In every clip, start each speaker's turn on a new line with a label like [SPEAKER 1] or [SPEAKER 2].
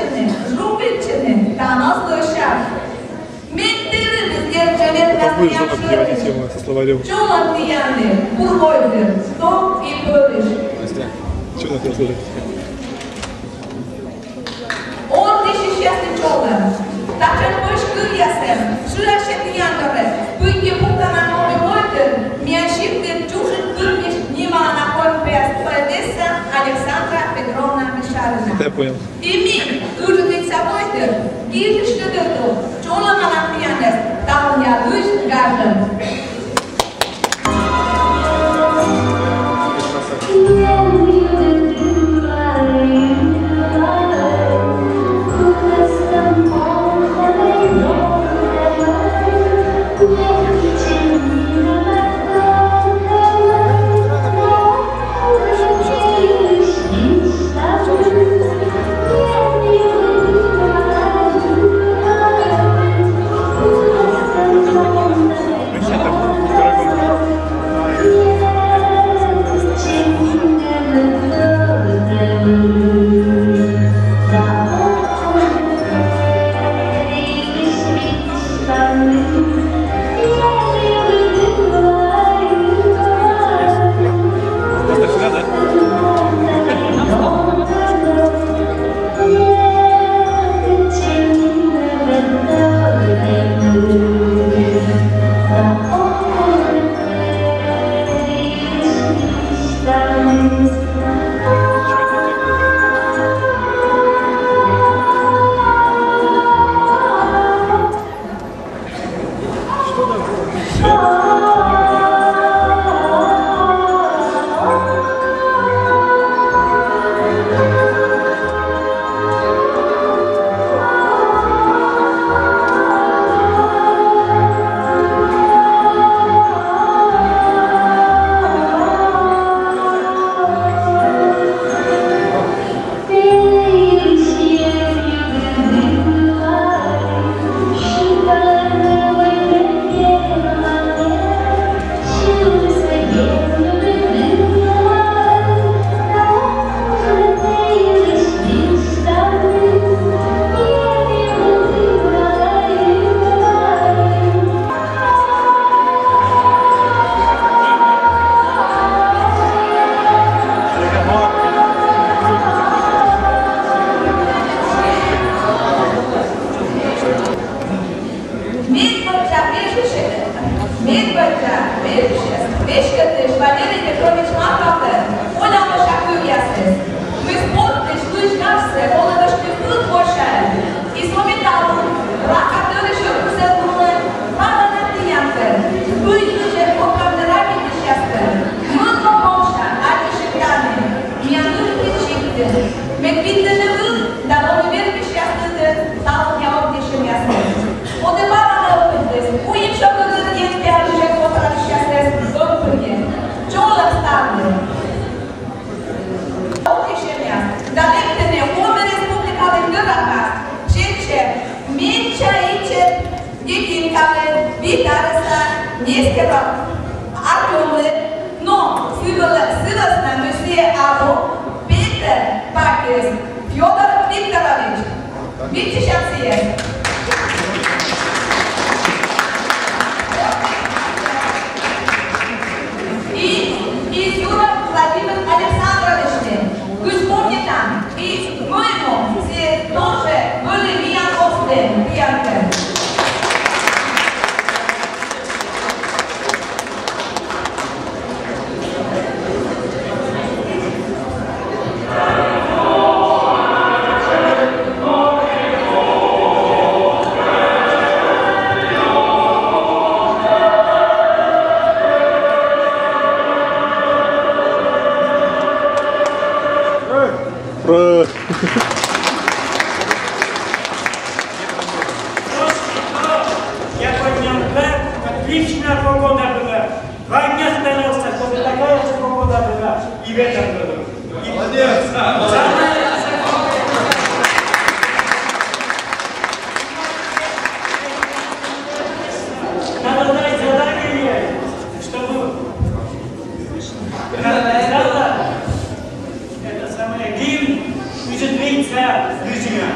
[SPEAKER 1] Галичины, Жубичины, Танос Душар. Меттері біздер жөнет Чолан тияны, Бургойдыр, Том и Пөліш.
[SPEAKER 2] Что надо слушать?
[SPEAKER 1] Он тысячный чолан. Также больше кырьясем, шыраше тиянкары, пыйге путана новый мойдыр, миашиптер чужит кырьеш нима на конпес поэтесса Александра Петровна Мишарина.
[SPEAKER 2] Это я понял.
[SPEAKER 1] И ми, ужитый собойдыр, гижи штыдырду, чолан анахтиянес, там я душ гажем.
[SPEAKER 3] Отличная погода была. 2 дня старался, чтобы такая же погода была. И в этом году. Молодец! Надо дать задание, чтобы это самое гимн уже длится, друзья.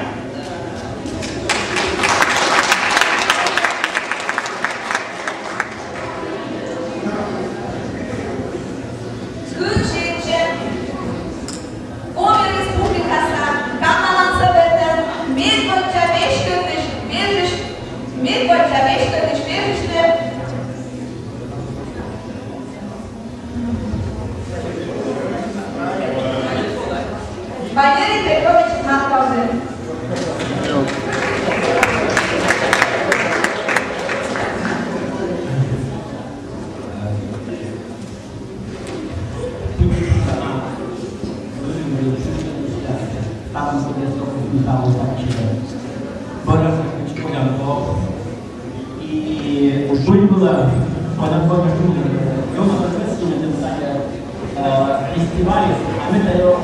[SPEAKER 4] И были было подобное фестивали, а мы даем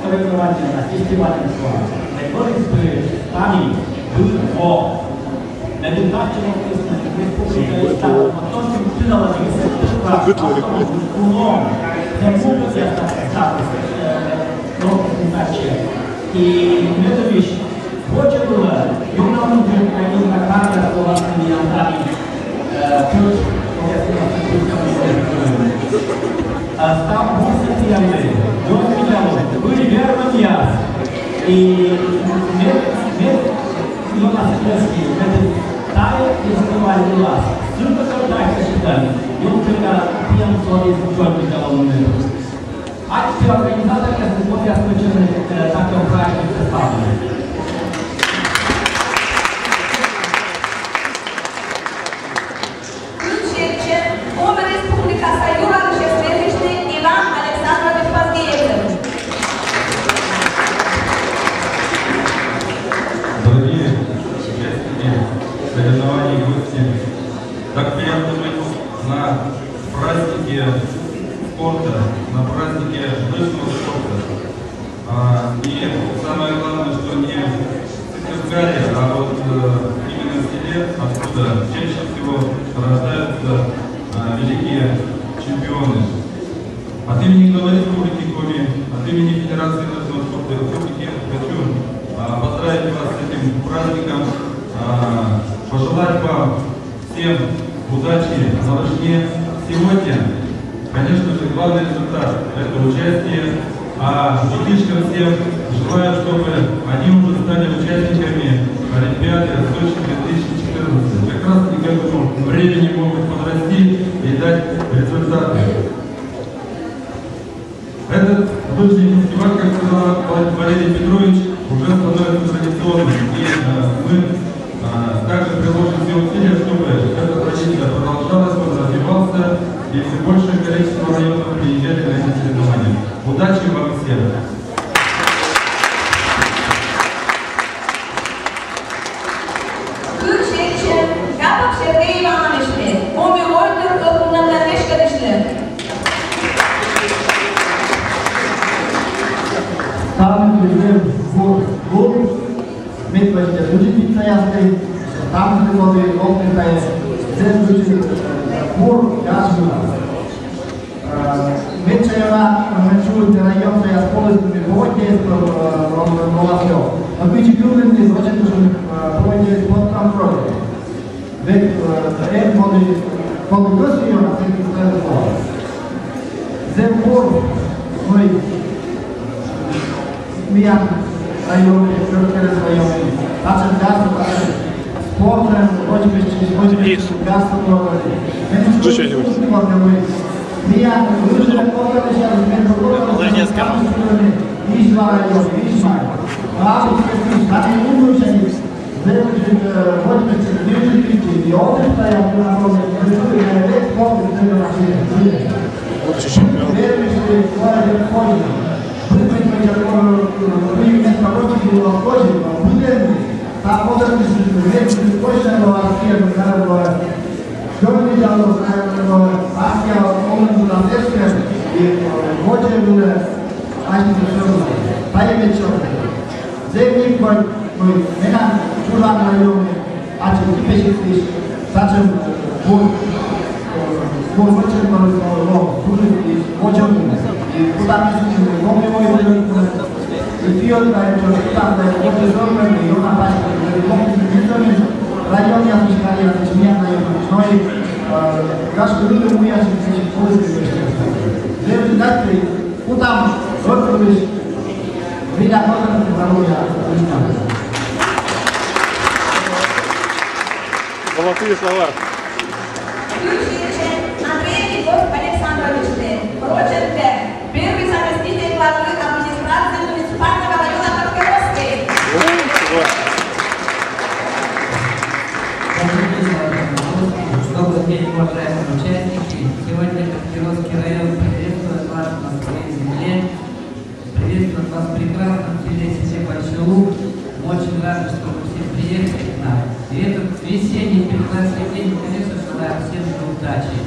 [SPEAKER 4] соревнования на фестивале слова. Который там был по медитативному республике Штатов, потом сюда и эта вещь очень была, и он нам приходил на камеру, что вас не отдали, стал после пьяны, он видел, были верным я, и у нас плески, тает и закрывали глаз, ссылка так считали, и он когда пьян свои черный голову. А теперь организатор, если вот я скажу, так он правильно представлен.
[SPEAKER 5] Дорогие участники соревнований и гости, так приятно быть на празднике спорта, на празднике лыжного спорта. И самое главное, что не в Сыктывкаре, а вот именно в селе, откуда чаще всего рождаются великие чемпионы. От имени главы Республики Коми, от имени Федерации лыжного спорта Республики хочу поздравить вас с этим праздником, пожелать вам всем удачи на лыжне. Сегодня, конечно же, главный результат – это участие, а детишкам всем желаю, чтобы они уже стали участниками Олимпиады Сочи 2014. Как раз к этому времени могут подрасти и дать результаты. Этот лыжный фестиваль, как сказал Валерий Петрович, уже становится традиционным. И мы также приложим все усилия, чтобы эта традиция продолжалась, развивался, и все большее количество районов приезжали на эти соревнования. Удачи вам всем!
[SPEAKER 4] Там призыв в клуб, мы будем быть стоянкой, там приходит опытная, здесь будет кур, ясна. Мы вчера чули район, я с полностью проводили проводил. Но мы чекнули, не очень проводили под контролем. Ведь это под гостью, а это не сказал. Земпур, мы Миян районе, Кыргыз районе, нашим гастом, спортом, очень гастом, Миян, лыжный спорт, Ишма район, Ишма. Они умные, и он стоял на народе, и спорт,
[SPEAKER 2] Лучший чемпион. Золотые слова.
[SPEAKER 1] Андрей Александрович, Роченберг, первый заместитель главы администрации муниципального района Кавказской.
[SPEAKER 6] удачи.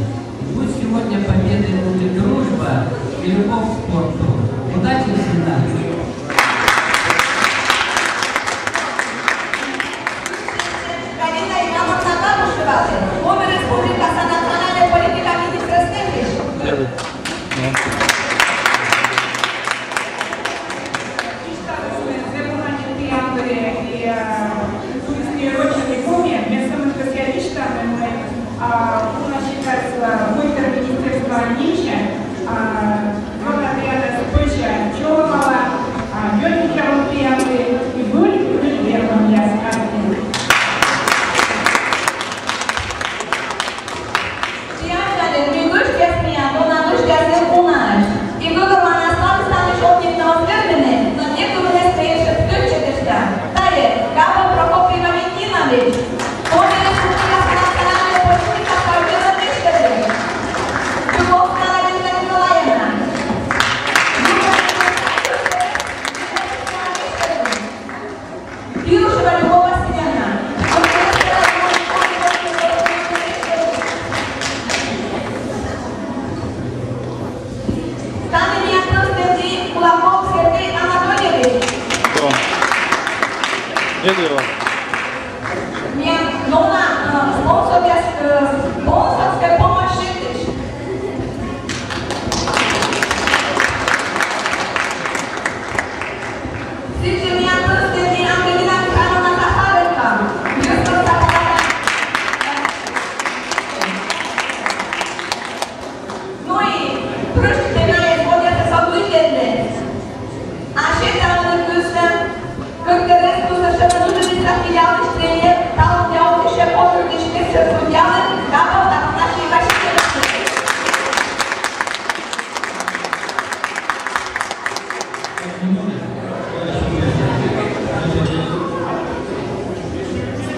[SPEAKER 6] Пусть сегодня победой будет дружба и любовь к спорту. Удачи всегда!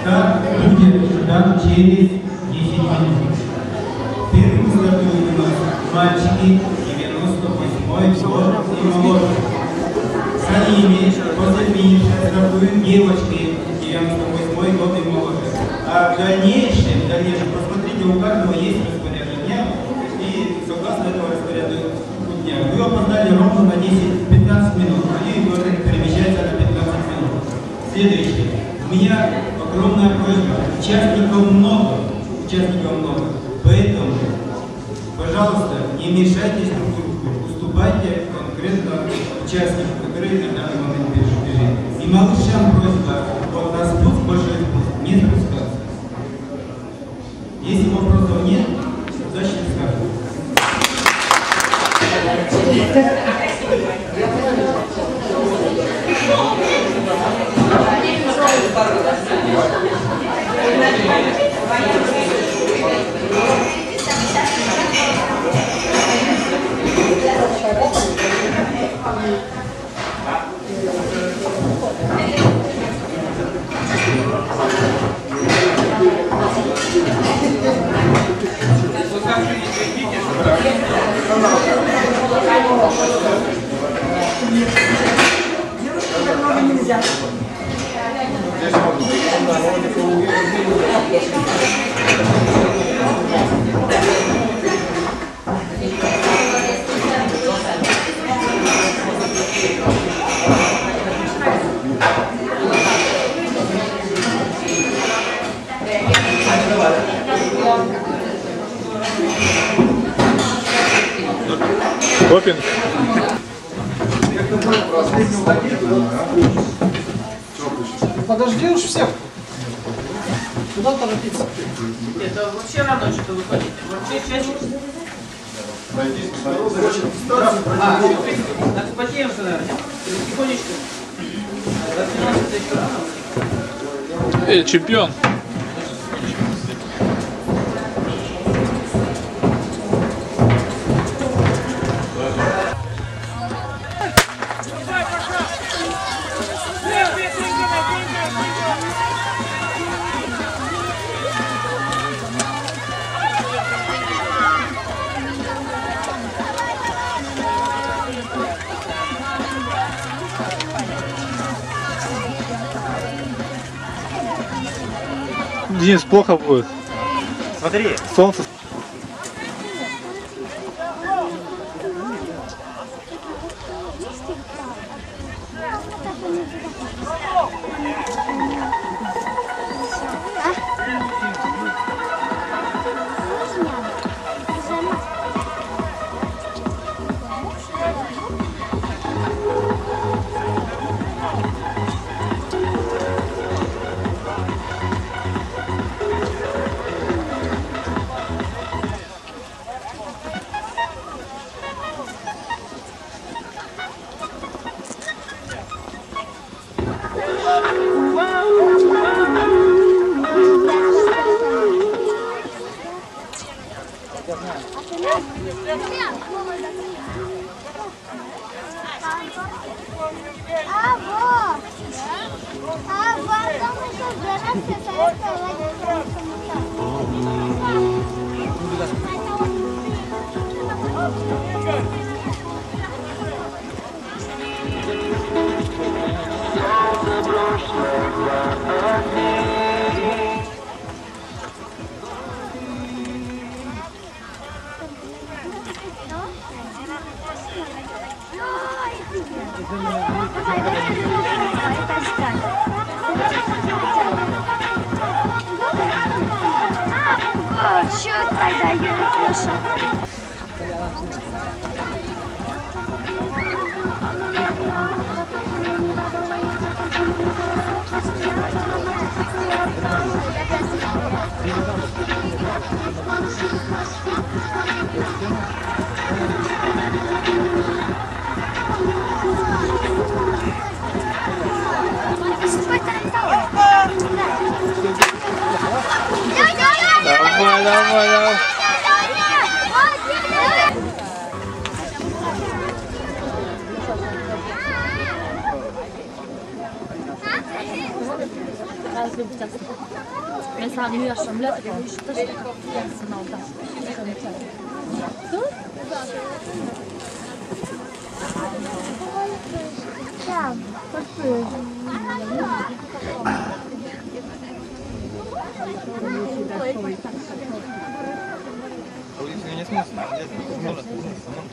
[SPEAKER 7] Старт будет дан через 10 минут. Первым стартуют у нас мальчики 98-й год и моложе. За ними после финиша стартуют девочки 98-й год и моложе. А в дальнейшем, посмотрите, у каждого есть распорядок дня, и согласно этого распорядка дня, вы опоздали ровно на 10-15 минут, они перемещаются на 15 минут. Следующее. У меня огромная просьба, участников много, поэтому, пожалуйста, не мешайтесь друг другу, уступайте конкретно участникам, которые на данный момент бежит. И малышам просьба, вот на спуск большой спуск не спускаться. Если вопросов нет, удачи скажем.
[SPEAKER 1] Нельзя.
[SPEAKER 2] Допинг.
[SPEAKER 8] Подожди уж всех. Куда торопиться?
[SPEAKER 9] Это вообще равно, что вы ходите. Вообще чаще. Так потеем же, наверное. Тихонечко. До 12 еще рано.
[SPEAKER 2] Чемпион. Денис, плохо будет.
[SPEAKER 3] Смотри.
[SPEAKER 2] Солнце.
[SPEAKER 10] Что тогда я слышу?
[SPEAKER 2] Давай, давай, давай.
[SPEAKER 10] Mesela nu gör som löper på största gränsen av det.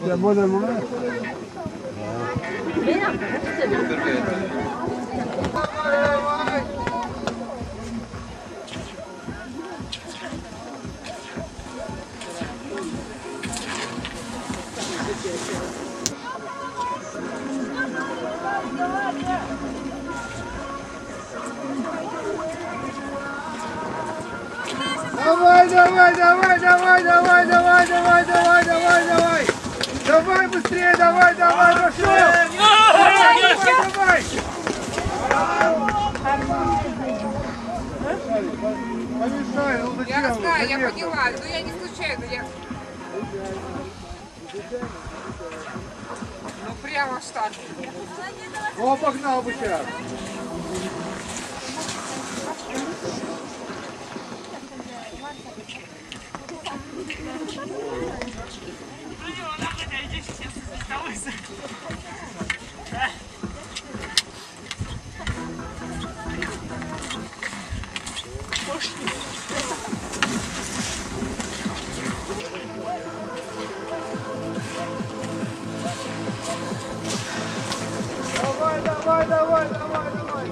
[SPEAKER 4] Я буду момент. Давай, давай, давай, давай, давай, давай, давай, давай, давай, давай. Давай быстрее, давай, давай, пошел. Давай, давай. Помешай, ну зачем?
[SPEAKER 11] Я знаю, я поняла, но я не случайно, я... Ну прямо в старт.
[SPEAKER 4] О, погнал бы сейчас. Давай, давай, давай, давай, давай.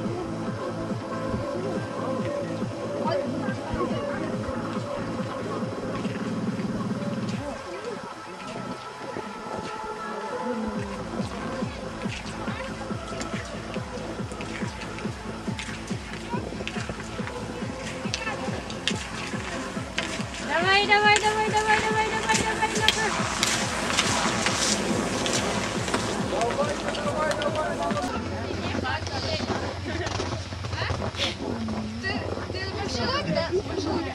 [SPEAKER 10] Давай, давай, давай, давай, давай, давай, давай, давай.
[SPEAKER 11] Ты маршрут, да? Маршрут,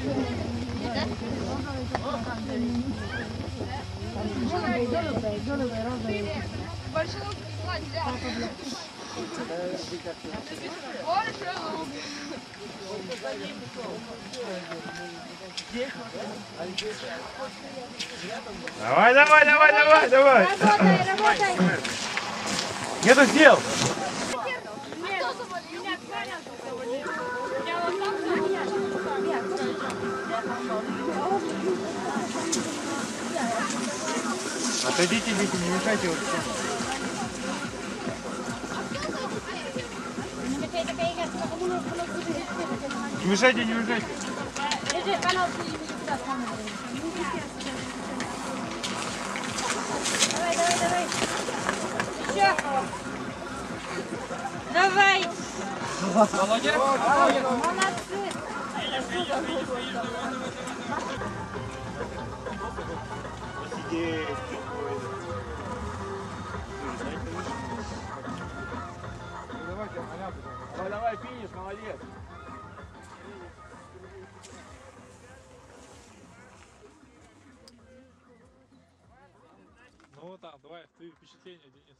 [SPEAKER 3] Давай, давай, давай, давай, давай.
[SPEAKER 10] Работай, работай.
[SPEAKER 3] Нету сил. Отойдите, дети, не мешайте вот всем. Не мешайте, не мешайте.
[SPEAKER 10] Давай, давай, давай. Еще. Давай.
[SPEAKER 3] Молодец.
[SPEAKER 10] Молодцы.
[SPEAKER 3] Давай, давай, финиш, молодец.
[SPEAKER 2] Ну там, давай, твои впечатления, Денис.